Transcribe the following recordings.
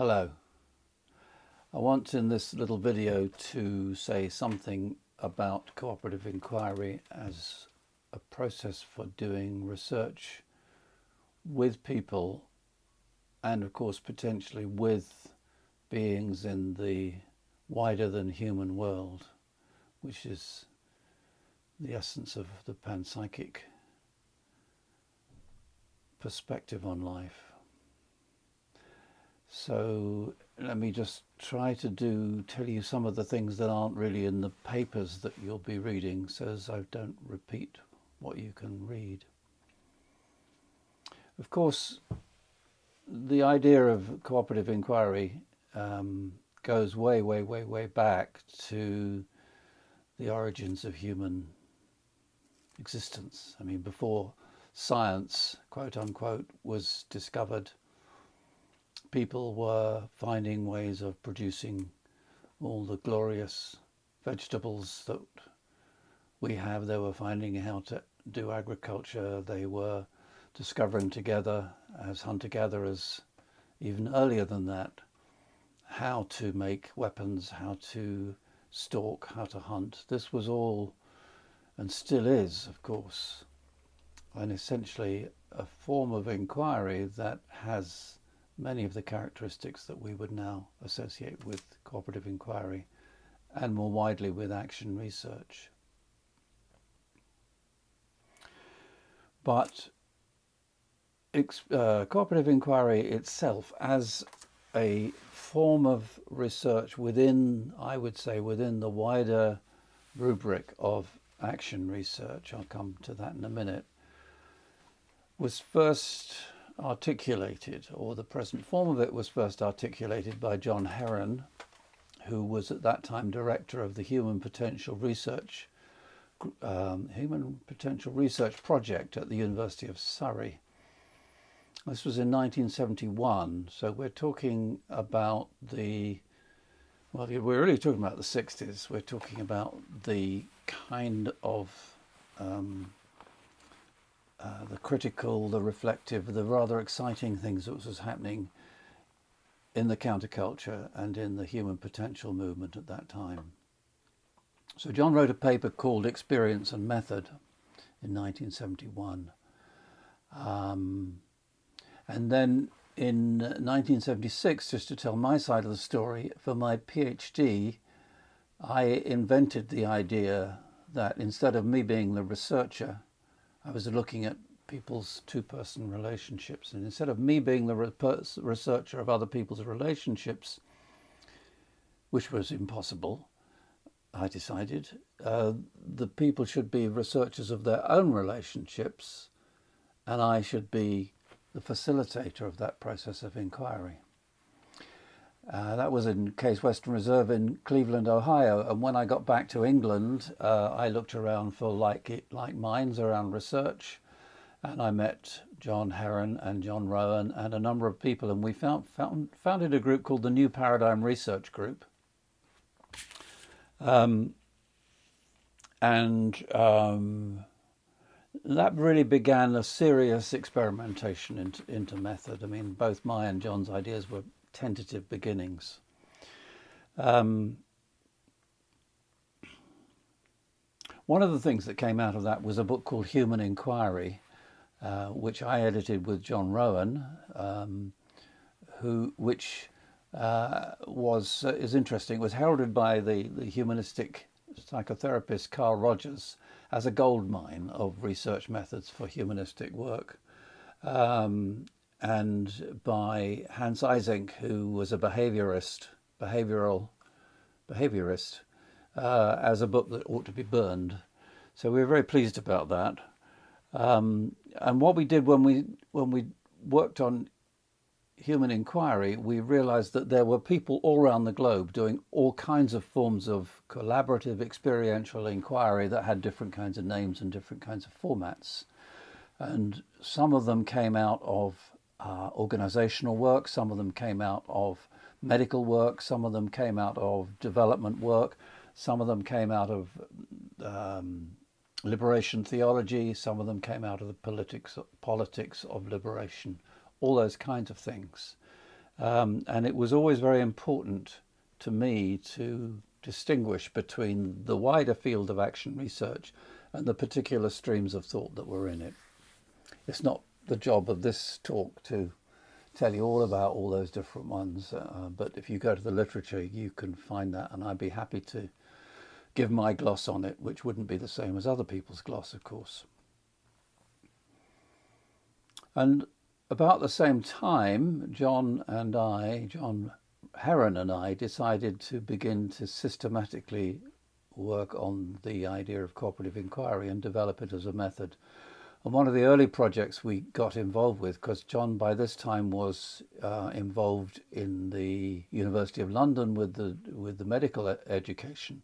Hello. I want in this little video to say something about cooperative inquiry as a process for doing research with people and of course potentially with beings in the wider than human world, which is the essence of the panpsychic perspective on life. So let me just try to tell you some of the things that aren't really in the papers that you'll be reading, so as I don't repeat what you can read. Of course, the idea of cooperative inquiry goes way back to the origins of human existence. I mean, before science, quote unquote, was discovered, people were finding ways of producing all the glorious vegetables that we have. They were finding how to do agriculture. They were discovering together as hunter-gatherers, even earlier than that, how to make weapons, how to stalk, how to hunt. This was all, and still is, of course, and essentially a form of inquiry that has many of the characteristics that we would now associate with cooperative inquiry and more widely with action research. But cooperative inquiry itself as a form of research within, I would say, within the wider rubric of action research, I'll come to that in a minute, was first articulated, or the present form of it was first articulated by John Heron, who was at that time director of the Human Potential Research Project at the University of Surrey. This was in 1971, so we're talking about we're really talking about the 60s. We're talking about the kind of the critical, the reflective, the rather exciting things that was happening in the counterculture and in the human potential movement at that time. So John wrote a paper called Experience and Method in 1971. And then in 1976, just to tell my side of the story, for my PhD, I invented the idea that instead of me being the researcher, I was looking at people's two-person relationships. And instead of me being the researcher of other people's relationships, which was impossible, I decided, the people should be researchers of their own relationships, and I should be the facilitator of that process of inquiry. That was in Case Western Reserve in Cleveland, Ohio. And when I got back to England, I looked around for like minds around research, and I met John Heron and John Rowan and a number of people, and we founded a group called the New Paradigm Research Group. That really began a serious experimentation into method. I mean, both my and John's ideas were tentative beginnings. One of the things that came out of that was a book called Human Inquiry, which I edited with John Rowan, which is interesting. It was heralded by the humanistic psychotherapist Carl Rogers as a goldmine of research methods for humanistic work. And by Hans Eysenck, who was a behaviorist, as a book that ought to be burned. So we were very pleased about that. And what we did when we worked on human inquiry, we realized that there were people all around the globe doing all kinds of forms of collaborative experiential inquiry that had different kinds of names and different kinds of formats. And some of them came out of organizational work, some of them came out of medical work, some of them came out of development work, some of them came out of liberation theology, some of them came out of the politics of liberation, all those kinds of things. And it was always very important to me to distinguish between the wider field of action research and the particular streams of thought that were in it. It's not the job of this talk to tell you all about all those different ones, but if you go to the literature, you can find that, and I'd be happy to give my gloss on it, which wouldn't be the same as other people's gloss, of course. And about the same time, John Heron and I decided to begin to systematically work on the idea of cooperative inquiry and develop it as a method. And one of the early projects we got involved with, because John by this time was involved in the University of London with the medical education.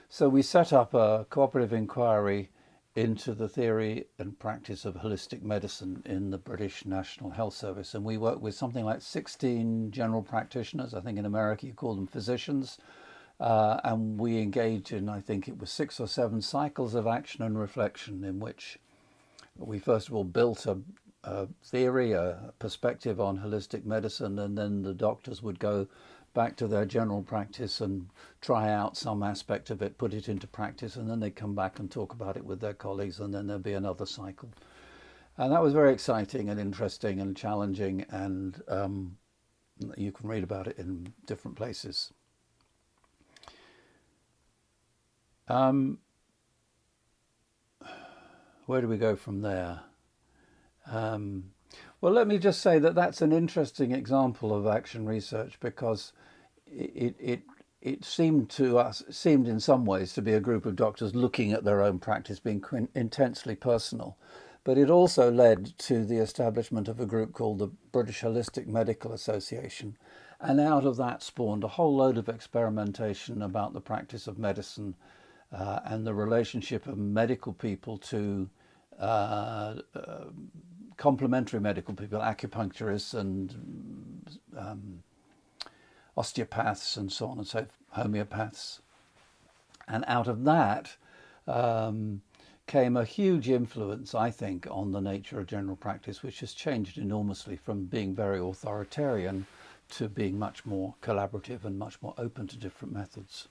So we set up a cooperative inquiry into the theory and practice of holistic medicine in the British National Health Service. And we worked with something like 16 general practitioners. I think in America you call them physicians. And we engaged in, I think it was 6 or 7 cycles of action and reflection, in which we first of all built a theory, a perspective on holistic medicine, and then the doctors would go back to their general practice and try out some aspect of it, put it into practice, and then they'd come back and talk about it with their colleagues, and then there'd be another cycle. And that was very exciting and interesting and challenging, and you can read about it in different places. Where do we go from there? Well, let me just say that that's an interesting example of action research, because it seemed in some ways to be a group of doctors looking at their own practice, being intensely personal. But it also led to the establishment of a group called the British Holistic Medical Association. And out of that spawned a whole load of experimentation about the practice of medicine and the relationship of medical people to complementary medical people, acupuncturists and osteopaths and so on and so forth, homeopaths. And out of that came a huge influence, I think, on the nature of general practice, which has changed enormously from being very authoritarian to being much more collaborative and much more open to different methods.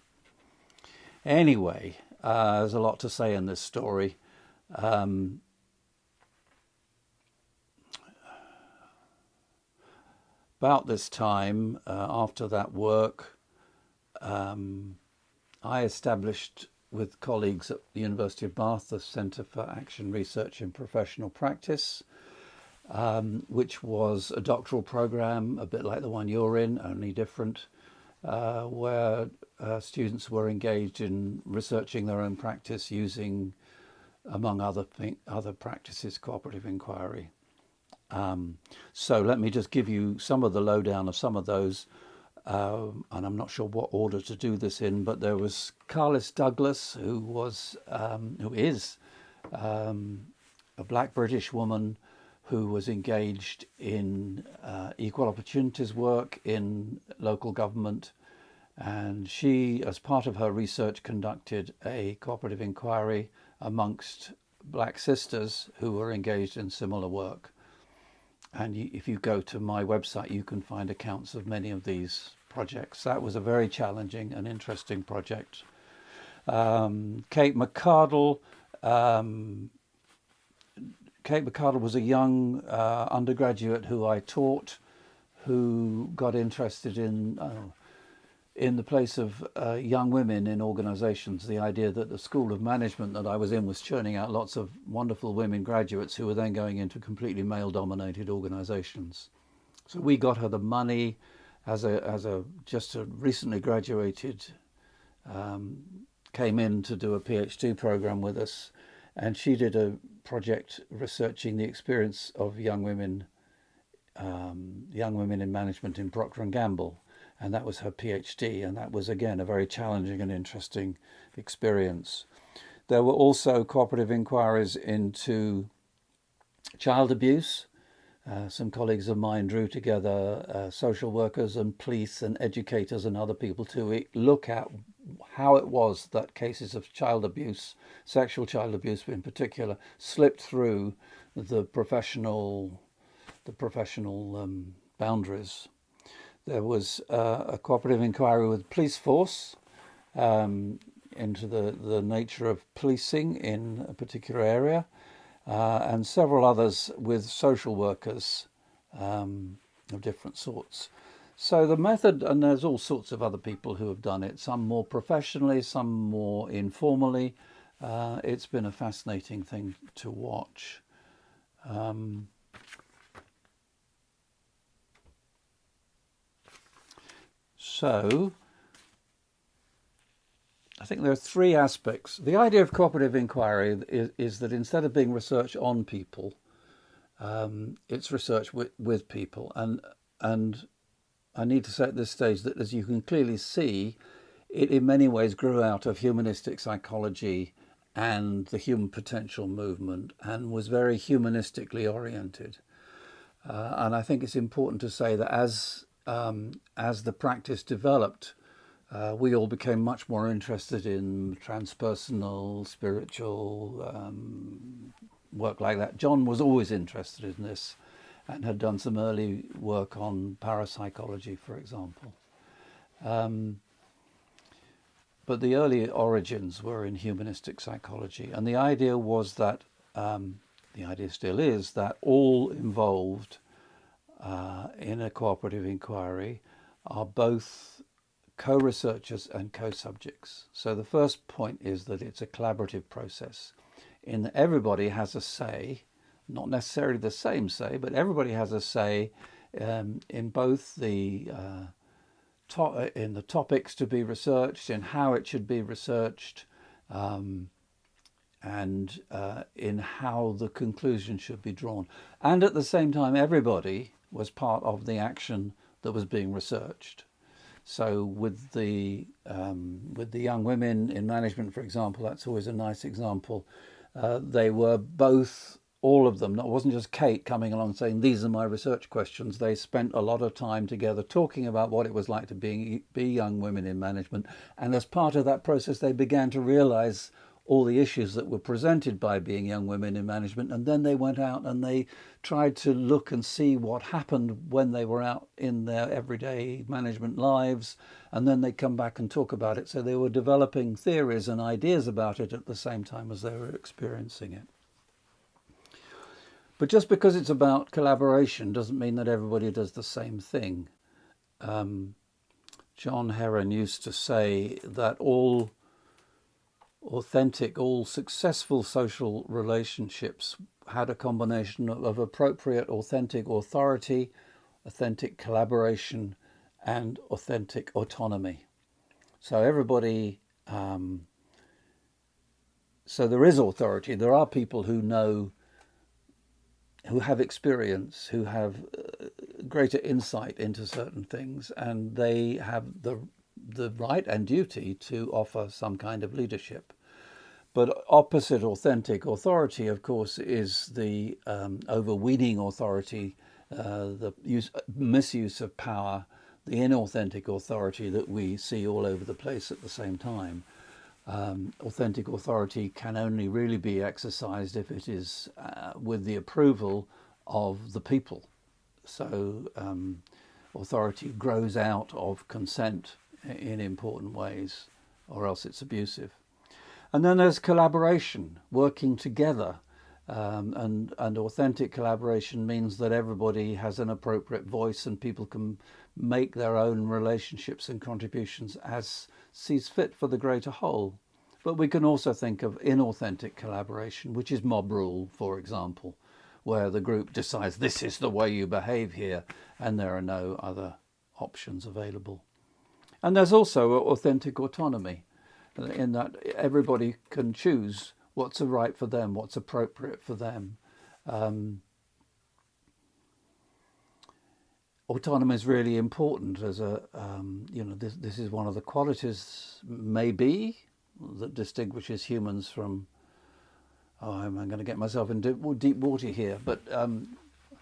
Anyway, there's a lot to say in this story. About this time, after that work, I established with colleagues at the University of Bath the Centre for Action Research in Professional Practice, which was a doctoral program, a bit like the one you're in, only different, where students were engaged in researching their own practice using, among other practices, cooperative inquiry. So let me just give you some of the lowdown of some of those, and I'm not sure what order to do this in, but there was Carlis Douglas, who is a black British woman who was engaged in equal opportunities work in local government. And she, as part of her research, conducted a cooperative inquiry amongst black sisters who were engaged in similar work. And if you go to my website, you can find accounts of many of these projects. That was a very challenging and interesting project. Kate McCardle. Kate McCardle was a young undergraduate who I taught, who got interested in the place of young women in organisations, the idea that the School of Management that I was in was churning out lots of wonderful women graduates who were then going into completely male-dominated organisations. So we got her the money as a recently graduated, came in to do a PhD program with us, and she did a project researching the experience of young women in management in Procter & Gamble. And that was her PhD, and that was, again, a very challenging and interesting experience. There were also cooperative inquiries into child abuse. Some colleagues of mine drew together social workers and police and educators and other people to look at how it was that cases of child abuse, sexual child abuse in particular, slipped through the professional boundaries. There was a cooperative inquiry with police force into the nature of policing in a particular area, and several others with social workers of different sorts. So the method, and there's all sorts of other people who have done it, some more professionally, some more informally. It's been a fascinating thing to watch. So I think there are three aspects. The idea of cooperative inquiry is that instead of being research on people, it's research with people. And I need to say at this stage that, as you can clearly see, it in many ways grew out of humanistic psychology and the human potential movement, and was very humanistically oriented. And I think it's important to say that as the practice developed, we all became much more interested in transpersonal, spiritual work like that. John was always interested in this and had done some early work on parapsychology, for example. But the early origins were in humanistic psychology. And the idea was that, the idea still is, that all involved in a cooperative inquiry are both co-researchers and co-subjects. So the first point is that it's a collaborative process in that everybody has a say, not necessarily the same say, but everybody has a say in both in the topics to be researched, in how it should be researched, and in how the conclusion should be drawn. And at the same time, everybody was part of the action that was being researched. So with the young women in management, for example, that's always a nice example. They were both, all of them. It wasn't just Kate coming along saying, these are my research questions. They spent a lot of time together talking about what it was like to be young women in management. And as part of that process, they began to realize all the issues that were presented by being young women in management. And then they went out and they tried to look and see what happened when they were out in their everyday management lives. And then they come back and talk about it. So they were developing theories and ideas about it at the same time as they were experiencing it. But just because it's about collaboration doesn't mean that everybody does the same thing. John Heron used to say that all successful social relationships had a combination of appropriate, authentic authority, authentic collaboration, and authentic autonomy. So everybody, so there is authority. There are people who know, who have experience, who have greater insight into certain things, and they have the right and duty to offer some kind of leadership. But opposite authentic authority, of course, is the overweening authority, the misuse of power, the inauthentic authority that we see all over the place at the same time. Authentic authority can only really be exercised if it is with the approval of the people. So authority grows out of consent in important ways, or else it's abusive. And then there's collaboration, working together. And authentic collaboration means that everybody has an appropriate voice and people can make their own relationships and contributions as sees fit for the greater whole. But we can also think of inauthentic collaboration, which is mob rule, for example, where the group decides this is the way you behave here and there are no other options available. And there's also authentic autonomy, in that everybody can choose what's right for them, what's appropriate for them. Autonomy is really important as a, this is one of the qualities, maybe, that distinguishes humans from, I'm going to get myself into deep water here, but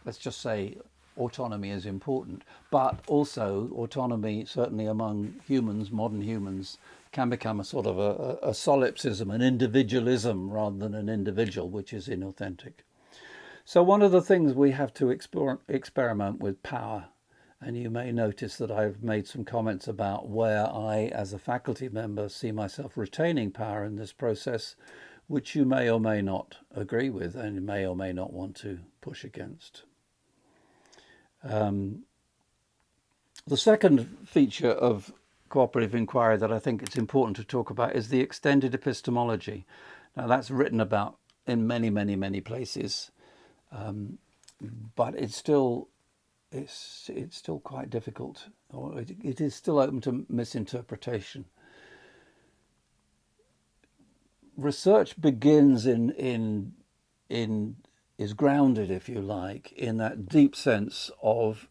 let's just say autonomy is important. But also autonomy, certainly among humans, modern humans, can become a sort of a solipsism, an individualism rather than an individual, which is inauthentic. So one of the things we have to experiment with power And you may notice that I've made some comments about where I, as a faculty member, see myself retaining power in this process, which you may or may not agree with and you may or may not want to push against. The second feature of cooperative inquiry that I think it's important to talk about is the extended epistemology. Now, that's written about in many, many, many places, but it's still quite difficult, or it is still open to misinterpretation. Research begins is grounded, if you like, in that deep sense of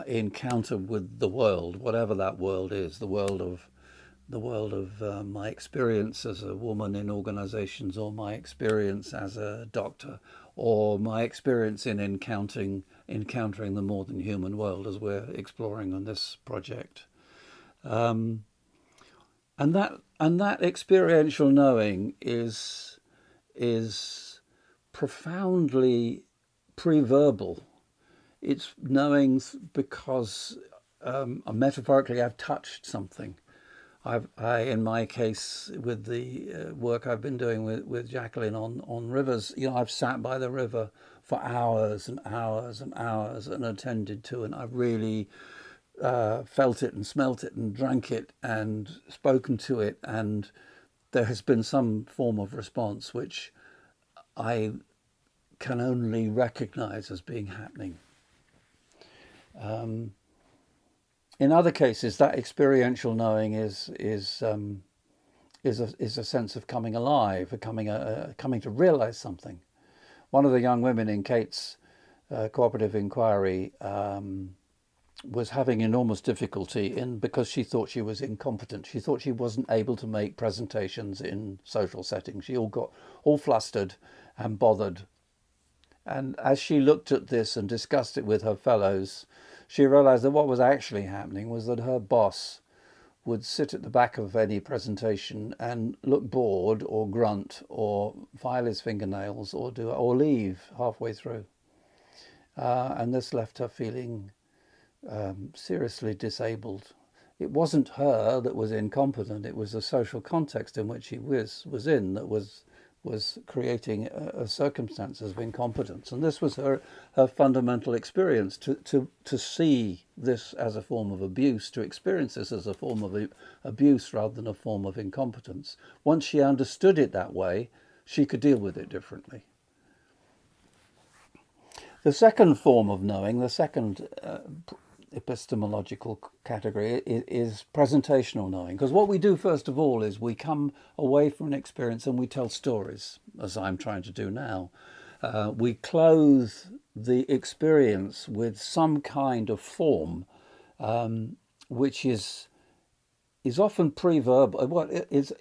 encounter with the world, whatever that world is, the world of my experience as a woman in organizations, or my experience as a doctor, or my experience in encountering the more than human world, as we're exploring on this project. And that experiential knowing is profoundly pre-verbal. It's knowing because metaphorically I've touched something. In my case, with the work I've been doing with Jacqueline on rivers, I've sat by the river for hours and hours and hours and attended to, and I've really felt it and smelt it and drank it and spoken to it, and there has been some form of response which I can only recognize as being happening. In other cases, that experiential knowing is a sense of coming alive, coming to realize something. One of the young women in Kate's cooperative inquiry was having enormous difficulty because she thought she was incompetent. She thought she wasn't able to make presentations in social settings. She all got all flustered and bothered. And as she looked at this and discussed it with her fellows, she realized that what was actually happening was that her boss would sit at the back of any presentation and look bored or grunt or file his fingernails or leave halfway through. And this left her feeling seriously disabled. It wasn't her that was incompetent, it was the social context in which she was in that was creating a circumstances of incompetence. And this was her fundamental experience, to see this as a form of abuse, to experience this as a form of abuse rather than a form of incompetence. Once she understood it that way, she could deal with it differently. The second form of knowing, the second epistemological category, is presentational knowing. Because what we do first of all is we come away from an experience and we tell stories, as I'm trying to do now. We clothe the experience with some kind of form, which is often pre-verbal. Well, is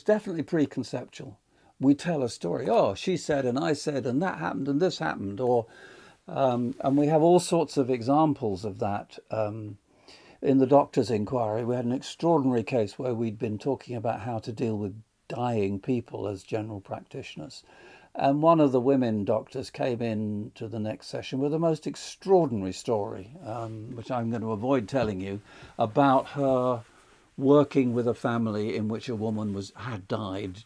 definitely preconceptual. We tell a story. Oh, she said and I said and that happened and this happened, and we have all sorts of examples of that. In the doctor's inquiry, we had an extraordinary case where we'd been talking about how to deal with dying people as general practitioners. And one of the women doctors came in to the next session with the most extraordinary story, which I'm going to avoid telling you, about her working with a family in which a woman had died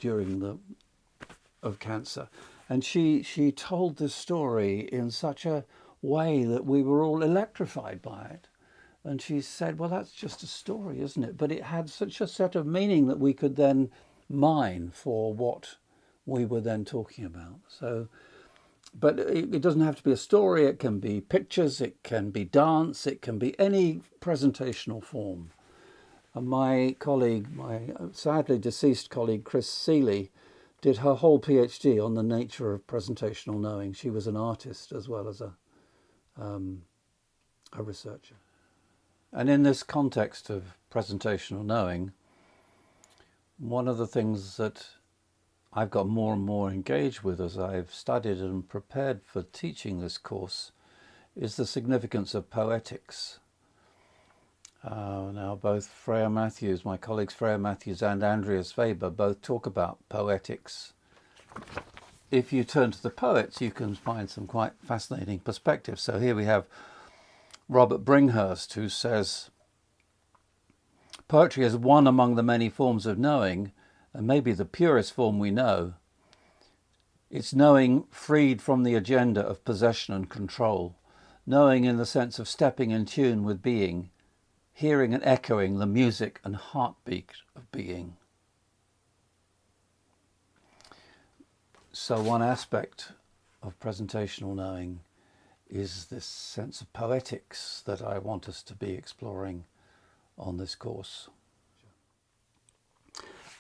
of cancer. And she told this story in such a way that we were all electrified by it. And she said, well, that's just a story, isn't it? But it had such a set of meaning that we could then mine for what we were then talking about. So, but it doesn't have to be a story. It can be pictures, it can be dance, it can be any presentational form. And my colleague, my sadly deceased colleague, Chris Seeley, did her whole PhD on the nature of presentational knowing. She was an artist as well as a researcher. And in this context of presentational knowing, one of the things that I've got more and more engaged with as I've studied and prepared for teaching this course is the significance of poetics. Now, both Freya Matthews, my colleagues Freya Matthews and Andreas Weber, both talk about poetics. If you turn to the poets, you can find some quite fascinating perspectives. So here we have Robert Bringhurst, who says, poetry is one among the many forms of knowing, and maybe the purest form we know. It's knowing freed from the agenda of possession and control, knowing in the sense of stepping in tune with being, hearing and echoing the music and heartbeat of being. So one aspect of presentational knowing is this sense of poetics that I want us to be exploring on this course.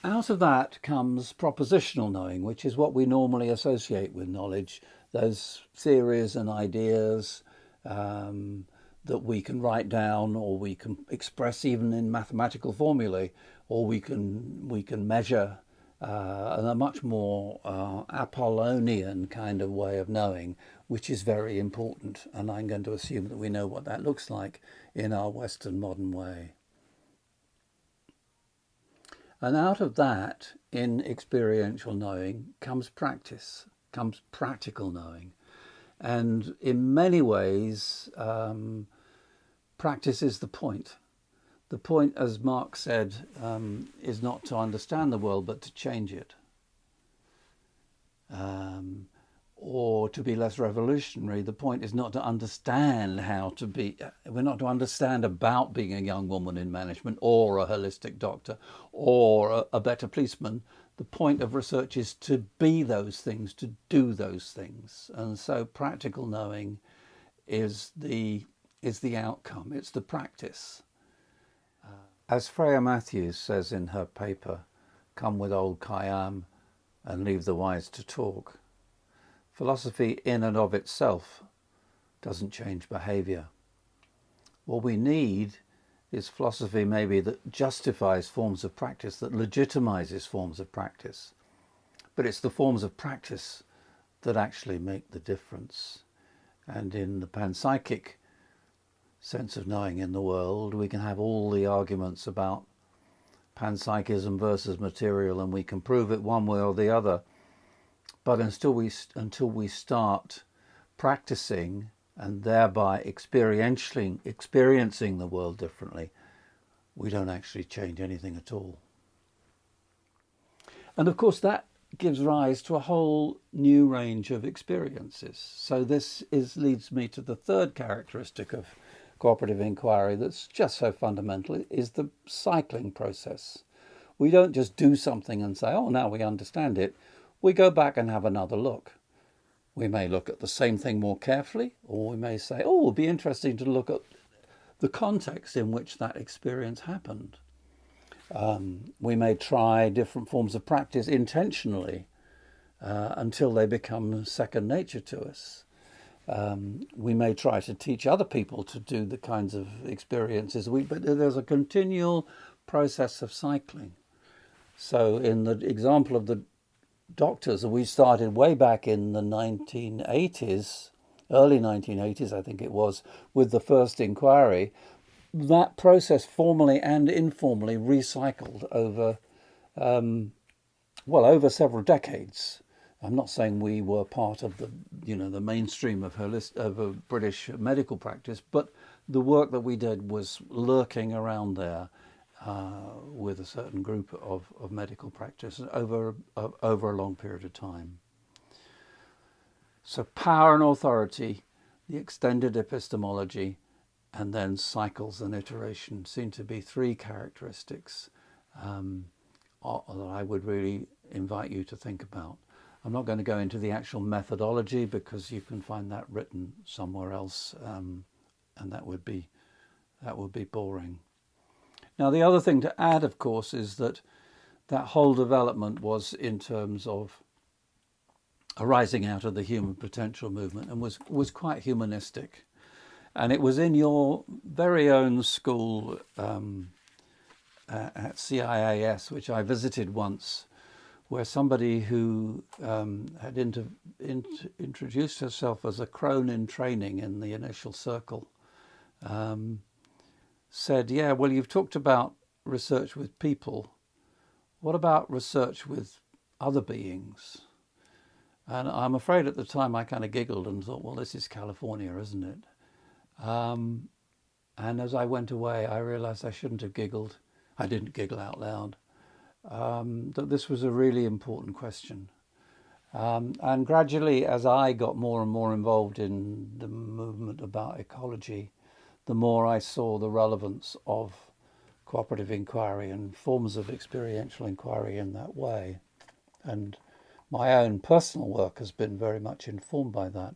Out of that comes propositional knowing, which is what we normally associate with knowledge, those theories and ideas that we can write down, or we can express even in mathematical formulae, or we can measure in a much more Apollonian kind of way of knowing, which is very important. And I'm going to assume that we know what that looks like in our Western modern way. And out of that, in experiential knowing, comes practice, comes practical knowing. And in many ways, practice is the point. The point, as Mark said, is not to understand the world, but to change it. Or to be less revolutionary, the point is not to understand how to be, we're not to understand about being a young woman in management or a holistic doctor or a better policeman. The point of research is to be those things, to do those things. And so practical knowing is the outcome, it's the practice. As Freya Matthews says in her paper, Come with Old Khayyam and Leave the Wise to Talk, philosophy in and of itself doesn't change behaviour. What we need is philosophy maybe that justifies forms of practice, that legitimizes forms of practice. But it's the forms of practice that actually make the difference. And in the panpsychic sense of knowing in the world, we can have all the arguments about panpsychism versus material, and we can prove it one way or the other. But until we start practicing and thereby experiencing the world differently, we don't actually change anything at all. And of course that gives rise to a whole new range of experiences. So this leads me to the third characteristic of cooperative inquiry that's just so fundamental, is the cycling process. We don't just do something and say, oh, now we understand it. We go back and have another look. We may look at the same thing more carefully, or we may say, oh, it would be interesting to look at the context in which that experience happened. We may try different forms of practice intentionally until they become second nature to us. We may try to teach other people to do the kinds of experiences, but there's a continual process of cycling. So in the example of the doctors, we started way back in the 1980s, early 1980s, I think it was, with the first inquiry. That process formally and informally recycled over several decades. I'm not saying we were part of the mainstream of British medical practice, but the work that we did was lurking around there with a certain group of medical practice over a long period of time. So power and authority, the extended epistemology, and then cycles and iteration seem to be three characteristics that I would really invite you to think about. I'm not going to go into the actual methodology because you can find that written somewhere else, and that would be boring. Now, the other thing to add, of course, is that whole development was in terms of arising out of the human potential movement and was quite humanistic. And it was in your very own school at CIIS, which I visited once, where somebody who had introduced herself as a crone in training in the initial circle said, yeah, well, you've talked about research with people. What about research with other beings? And I'm afraid at the time I kind of giggled and thought, well, this is California, isn't it? And as I went away, I realized I shouldn't have giggled. I didn't giggle out loud. That this was a really important question. And gradually, as I got more and more involved in the movement about ecology, the more I saw the relevance of cooperative inquiry and forms of experiential inquiry in that way. And my own personal work has been very much informed by that.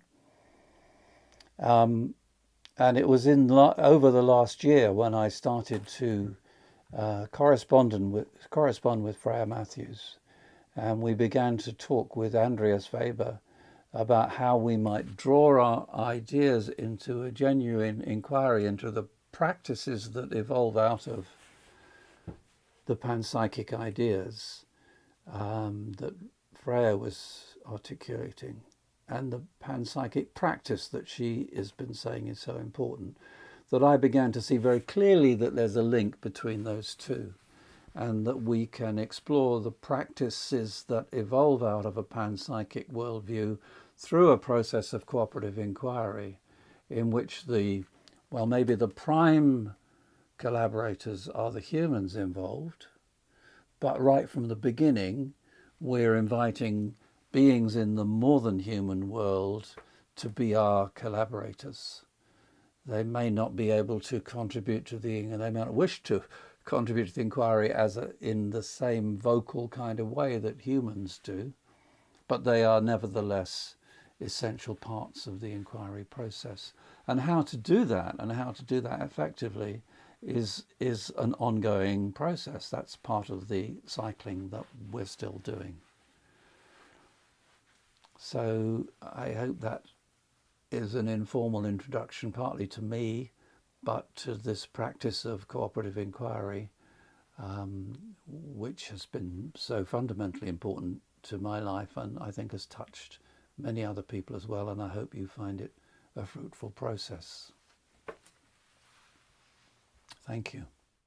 And it was over the last year when I started to correspond with Freya Matthews, and we began to talk with Andreas Weber about how we might draw our ideas into a genuine inquiry into the practices that evolve out of the panpsychic ideas that Freya was articulating, and the panpsychic practice that she has been saying is so important, that I began to see very clearly that there's a link between those two, and that we can explore the practices that evolve out of a panpsychic worldview through a process of cooperative inquiry, in which maybe the prime collaborators are the humans involved, but right from the beginning, we're inviting beings in the more than human world to be our collaborators. They may not be able to contribute to they may not wish to contribute to the inquiry in the same vocal kind of way that humans do, but they are nevertheless essential parts of the inquiry process. And how to do that, and how to do that effectively, is an ongoing process. That's part of the cycling that we're still doing. So I hope that is an informal introduction, partly to me, but to this practice of cooperative inquiry, which has been so fundamentally important to my life, and I think has touched many other people as well, and I hope you find it a fruitful process. Thank you.